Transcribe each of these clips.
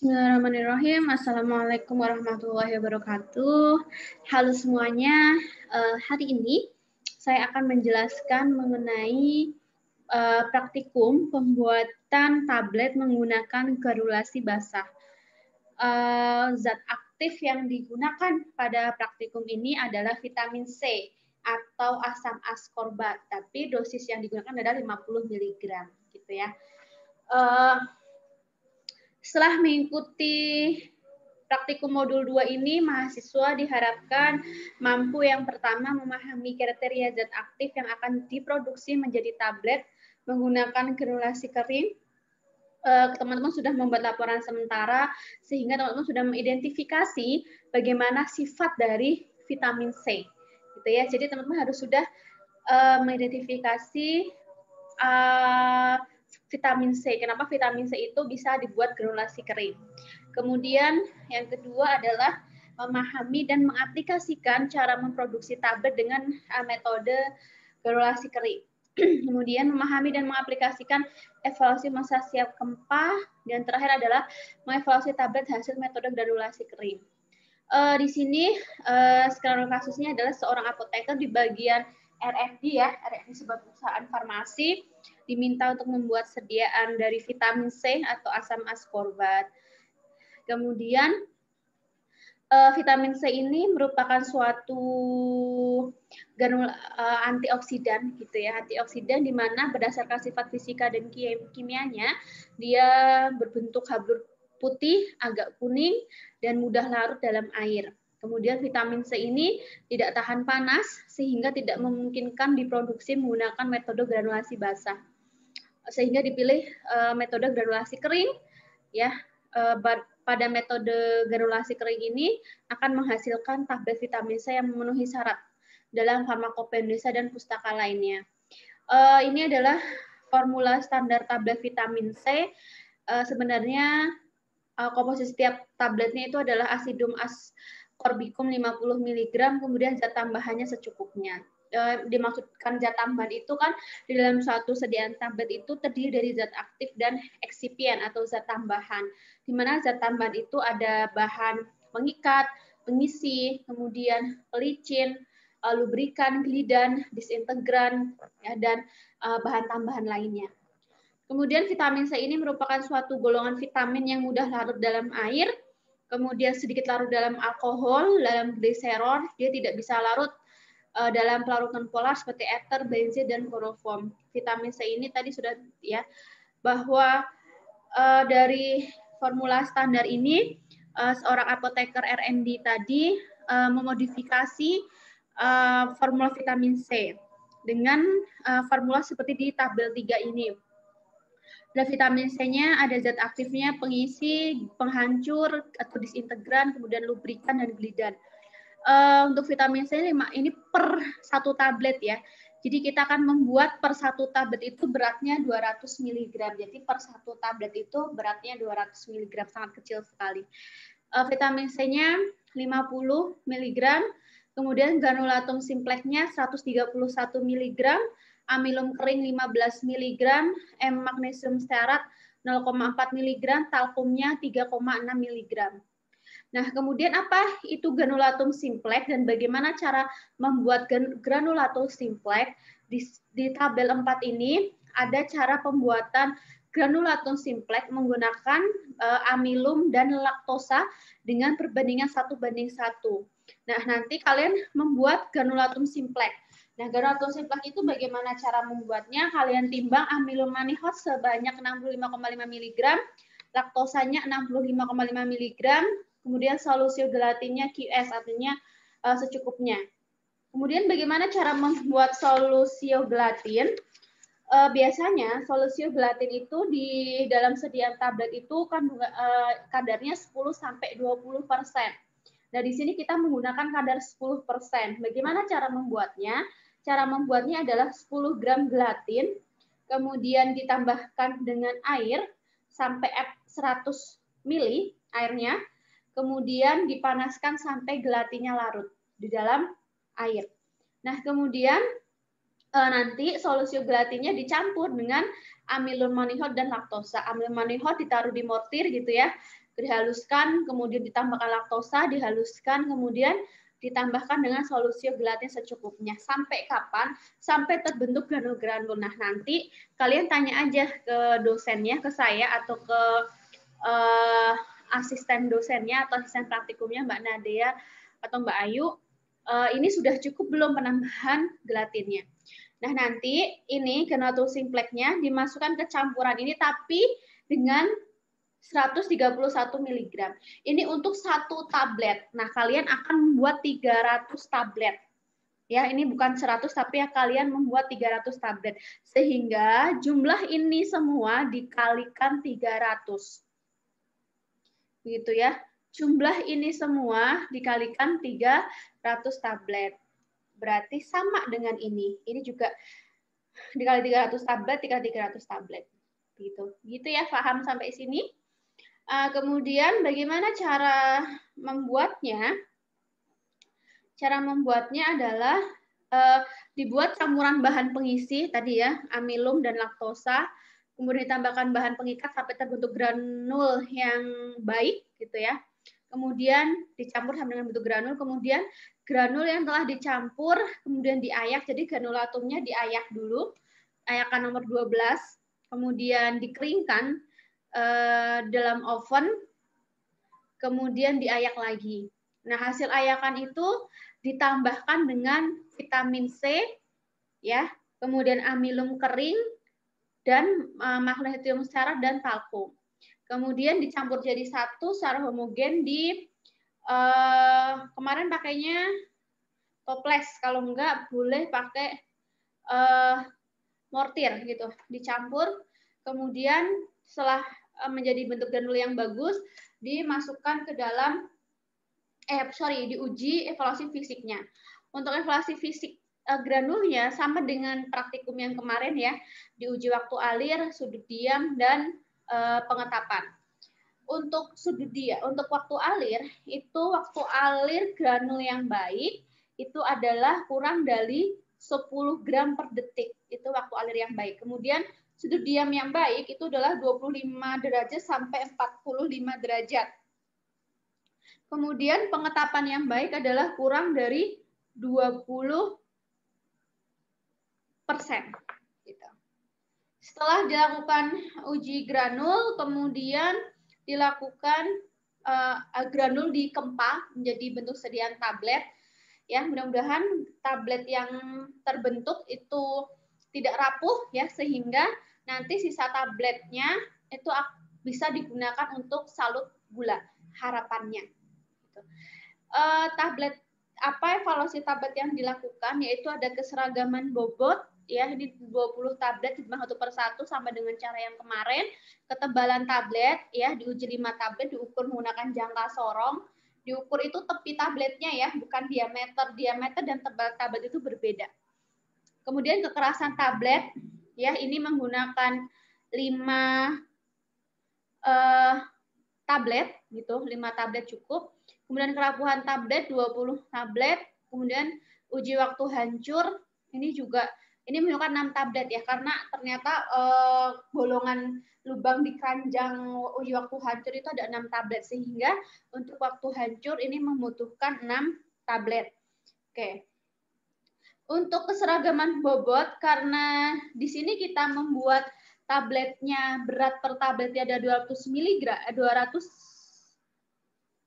Bismillahirrahmanirrahim. Assalamualaikum warahmatullahi wabarakatuh. Halo semuanya. Hari ini saya akan menjelaskan mengenai praktikum pembuatan tablet menggunakan granulasi basah. Zat aktif yang digunakan pada praktikum ini adalah vitamin C atau asam ascorbat, tapi dosis yang digunakan adalah 50 mg, gitu ya. Setelah mengikuti praktikum modul 2 ini, mahasiswa diharapkan mampu yang pertama memahami kriteria zat aktif yang akan diproduksi menjadi tablet menggunakan granulasi kering. Teman-teman sudah membuat laporan sementara sehingga teman-teman sudah mengidentifikasi bagaimana sifat dari vitamin C, gitu ya. Jadi teman-teman harus sudah mengidentifikasi vitamin C. Kenapa vitamin C itu bisa dibuat granulasi kering? Kemudian yang kedua adalah memahami dan mengaplikasikan cara memproduksi tablet dengan metode granulasi kering. Kemudian memahami dan mengaplikasikan evaluasi masa siap gempa, dan terakhir adalah mengevaluasi tablet hasil metode granulasi kering. Di sini sekarang kasusnya adalah seorang apoteker di bagian R&D ya, R&D sebuah perusahaan farmasi, diminta untuk membuat sediaan dari vitamin C atau asam ascorbat. Kemudian vitamin C ini merupakan suatu antioksidan, gitu ya, antioksidan di mana berdasarkan sifat fisika dan kimianya dia berbentuk habur putih, agak kuning, dan mudah larut dalam air. Kemudian vitamin C ini tidak tahan panas sehingga tidak memungkinkan diproduksi menggunakan metode granulasi basah. Sehingga dipilih metode granulasi kering ya. Pada metode granulasi kering ini akan menghasilkan tablet vitamin C yang memenuhi syarat dalam Farmakopeia Indonesia dan pustaka lainnya. Ini adalah formula standar tablet vitamin C. Sebenarnya komposisi setiap tabletnya itu adalah asidum ascorbikum 50 mg, kemudian zat tambahannya secukupnya. Dimaksudkan zat tambahan itu kan di dalam suatu sediaan tablet itu terdiri dari zat aktif dan eksipien atau zat tambahan. Di mana zat tambahan itu ada bahan pengikat, pengisi, kemudian pelicin, lubrikan, glidan, disintegran, ya, dan bahan tambahan lainnya. Kemudian vitamin C ini merupakan suatu golongan vitamin yang mudah larut dalam air, kemudian sedikit larut dalam alkohol, dalam gliserol, dia tidak bisa larut dalam pelarutan polar seperti ether, benzen, dan kloroform. Vitamin C ini tadi sudah ya, bahwa dari formula standar ini, seorang apoteker R&D tadi memodifikasi formula vitamin C dengan formula seperti di tabel 3 ini. Dan vitamin C-nya ada zat aktifnya, pengisi, penghancur, atau disintegran, kemudian lubrikan, dan glidan. Untuk vitamin C ini per satu tablet ya. Jadi kita akan membuat per satu tablet itu beratnya 200 mg. Jadi per satu tablet itu beratnya 200 mg, sangat kecil sekali. Vitamin C-nya 50 mg, kemudian granulatum simpleknya 131 mg, amilum kering 15 mg, magnesium stearat 0,4 mg, talkumnya 3,6 mg. Nah, kemudian apa itu granulatum simplek dan bagaimana cara membuat granulatum simplek? Di tabel 4 ini ada cara pembuatan granulatum simplek menggunakan amilum dan laktosa dengan perbandingan 1:1. Nah, nanti kalian membuat granulatum simplek. Nah, granulatum simplek itu bagaimana cara membuatnya? Kalian timbang amilum manihot sebanyak 65,5 mg, laktosanya 65,5 mg, kemudian solusi gelatinnya QS, artinya secukupnya. Kemudian bagaimana cara membuat solusi gelatin? Biasanya solusi gelatin itu di dalam sediaan tablet itu kan kadarnya 10-20%. Nah, di sini kita menggunakan kadar 10%. Bagaimana cara membuatnya? Cara membuatnya adalah 10 gram gelatin, kemudian ditambahkan dengan air sampai 100 ml airnya, kemudian dipanaskan sampai gelatinnya larut di dalam air. Nah, kemudian nanti solusi gelatinnya dicampur dengan amilum manihot dan laktosa. Amilum manihot ditaruh di mortir gitu ya. dihaluskan, kemudian ditambahkan laktosa, dihaluskan, kemudian ditambahkan dengan solusi gelatin secukupnya. Sampai kapan? Sampai terbentuk granul-granul. Nah, nanti kalian tanya aja ke dosennya, ke saya atau ke asisten dosennya atau asisten praktikumnya Mbak Nadia atau Mbak Ayu, ini sudah cukup belum penambahan gelatinnya. Nah, nanti ini granulatum simplex-nya dimasukkan ke campuran ini tapi dengan 131 mg. Ini untuk satu tablet. Nah, kalian akan membuat 300 tablet. Ya, ini bukan 100 tapi ya kalian membuat 300 tablet. Sehingga jumlah ini semua dikalikan 300. Begitu ya. Jumlah ini semua dikalikan 300 tablet. Berarti sama dengan ini. Ini juga dikali 300 tablet, dikali 300 tablet. Gitu. Gitu ya, paham sampai sini? Kemudian bagaimana cara membuatnya? Cara membuatnya adalah dibuat campuran bahan pengisi tadi ya, amilum dan laktosa, kemudian ditambahkan bahan pengikat sampai terbentuk granul yang baik gitu ya. Kemudian dicampur sampai dengan bentuk granul, kemudian granul yang telah dicampur kemudian diayak, jadi granulatumnya diayak dulu, ayakan nomor 12, kemudian dikeringkan dalam oven, kemudian diayak lagi. Nah, hasil ayakan itu ditambahkan dengan vitamin C, ya, kemudian amilum kering, dan magnesium stearat dan talkum. Kemudian dicampur jadi satu secara homogen di kemarin pakainya toples, kalau enggak boleh pakai mortir gitu, dicampur, kemudian setelah menjadi bentuk granul yang bagus, dimasukkan ke dalam diuji evaluasi fisiknya. Untuk evaluasi fisik granulnya sama dengan praktikum yang kemarin ya, diuji waktu alir, sudut diam, dan pengetapan. Untuk sudut diam, untuk waktu alir, itu waktu alir granul yang baik itu adalah kurang dari 10 gram per detik. Itu waktu alir yang baik. Kemudian sudut diam yang baik itu adalah 25 derajat sampai 45 derajat. Kemudian pengetapan yang baik adalah kurang dari 20%. Gitu. Setelah dilakukan uji granul, kemudian dilakukan granul dikempa menjadi bentuk sediaan tablet. Ya, mudah-mudahan tablet yang terbentuk itu tidak rapuh ya, sehingga nanti sisa tabletnya itu bisa digunakan untuk salut gula, harapannya. Tablet apa evaluasi tablet yang dilakukan, yaitu ada keseragaman bobot ya, ini 20 tablet ditambah 1/1 sama dengan cara yang kemarin. Ketebalan tablet ya, diuji 5 tablet diukur menggunakan jangka sorong. Diukur itu tepi tabletnya ya, bukan diameter. Diameter dan tebal tablet itu berbeda. Kemudian kekerasan tablet ya, ini menggunakan 5 tablet gitu, 5 tablet cukup. Kemudian kerapuhan tablet 20 tablet, kemudian uji waktu hancur ini juga ini menunjukkan 6 tablet ya, karena ternyata bolongan lubang di keranjang uji waktu hancur itu ada 6 tablet, sehingga untuk waktu hancur ini membutuhkan 6 tablet. Oke. Untuk keseragaman bobot, karena di sini kita membuat tabletnya berat per tabletnya ada 200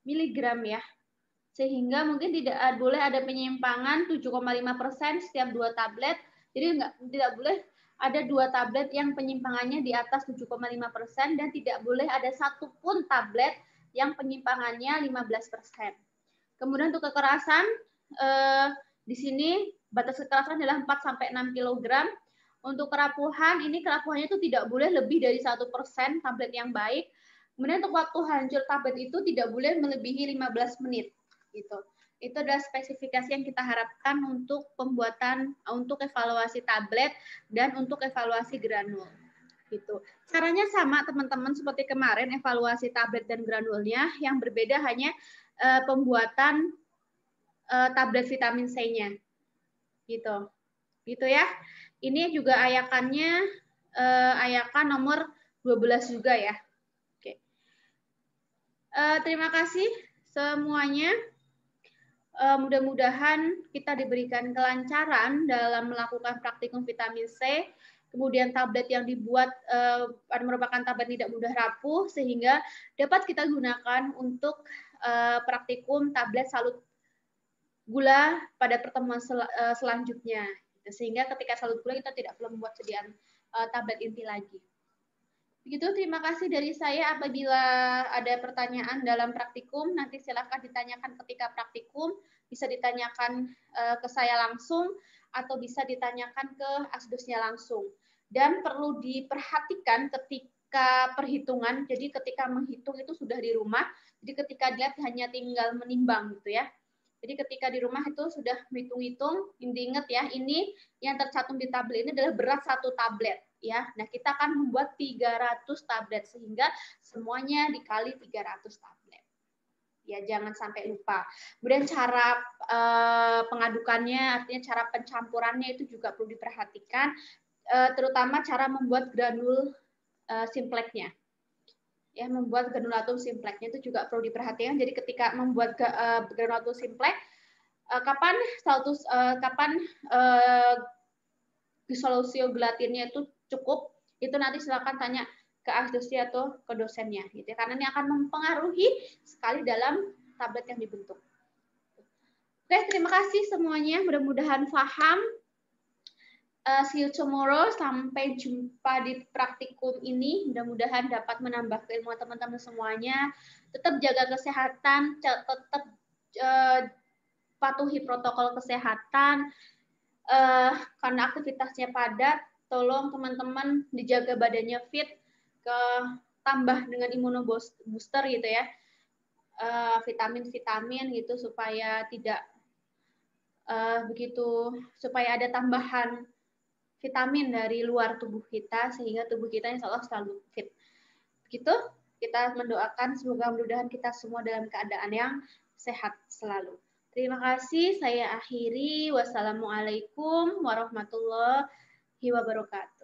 mg ya, sehingga mungkin tidak boleh ada penyimpangan 7,5% setiap 2 tablet. Jadi tidak boleh ada 2 tablet yang penyimpangannya di atas 7,5% dan tidak boleh ada satupun tablet yang penyimpangannya 15%. Kemudian untuk kekerasan di sini batas kekerasan adalah 4-6 kg. Untuk kerapuhan, ini kerapuhannya itu tidak boleh lebih dari 1% tablet yang baik. Kemudian untuk waktu hancur tablet itu tidak boleh melebihi 15 menit. Gitu. Itu adalah spesifikasi yang kita harapkan untuk pembuatan, untuk evaluasi tablet dan untuk evaluasi granul. Gitu. Caranya sama teman-teman seperti kemarin evaluasi tablet dan granulnya, yang berbeda hanya pembuatan tablet vitamin C-nya. Gitu. Gitu ya. Ini juga ayakannya ayakan nomor 12 juga ya. Oke. Terima kasih semuanya. Mudah-mudahan kita diberikan kelancaran dalam melakukan praktikum vitamin C. Kemudian tablet yang dibuat merupakan tablet tidak mudah rapuh, sehingga dapat kita gunakan untuk praktikum tablet salut gula pada pertemuan selanjutnya. Sehingga ketika salut gula kita tidak perlu membuat sediaan tablet inti lagi. Begitu, terima kasih dari saya. Apabila ada pertanyaan dalam praktikum, nanti silakan ditanyakan ketika praktikum, bisa ditanyakan ke saya langsung, atau bisa ditanyakan ke asdosnya langsung. Dan perlu diperhatikan ketika perhitungan, jadi ketika menghitung itu sudah di rumah, jadi ketika dilihat hanya tinggal menimbang gitu ya. Jadi ketika di rumah itu sudah menghitung-hitung, ingat ya, ini yang tercantum di tabel ini adalah berat satu tablet. Ya, nah kita akan membuat 300 tablet sehingga semuanya dikali 300 tablet. Ya, jangan sampai lupa. Kemudian cara pengadukannya, artinya cara pencampurannya itu juga perlu diperhatikan, terutama cara membuat granul simpleknya. Ya, membuat granulatum simpleknya itu juga perlu diperhatikan. Jadi ketika membuat granulatum simplek, kapan status disolusio gelatinnya itu cukup, itu nanti silakan tanya ke asdosi atau ke dosennya gitu ya, karena ini akan mempengaruhi sekali dalam tablet yang dibentuk. Oke, terima kasih semuanya, mudah-mudahan paham. See you tomorrow, sampai jumpa di praktikum ini, mudah-mudahan dapat menambah keilmuan teman-teman semuanya. Tetap jaga kesehatan, tetap patuhi protokol kesehatan, karena aktivitasnya padat, tolong teman-teman dijaga badannya fit, tambah dengan imunobooster gitu ya, vitamin-vitamin gitu supaya tidak supaya ada tambahan vitamin dari luar tubuh kita sehingga tubuh kita insya Allah selalu fit. Begitu, kita mendoakan semoga mudah-mudahan kita semua dalam keadaan yang sehat selalu. Terima kasih, saya akhiri. Wassalamualaikum warahmatullahi wabarakatuh.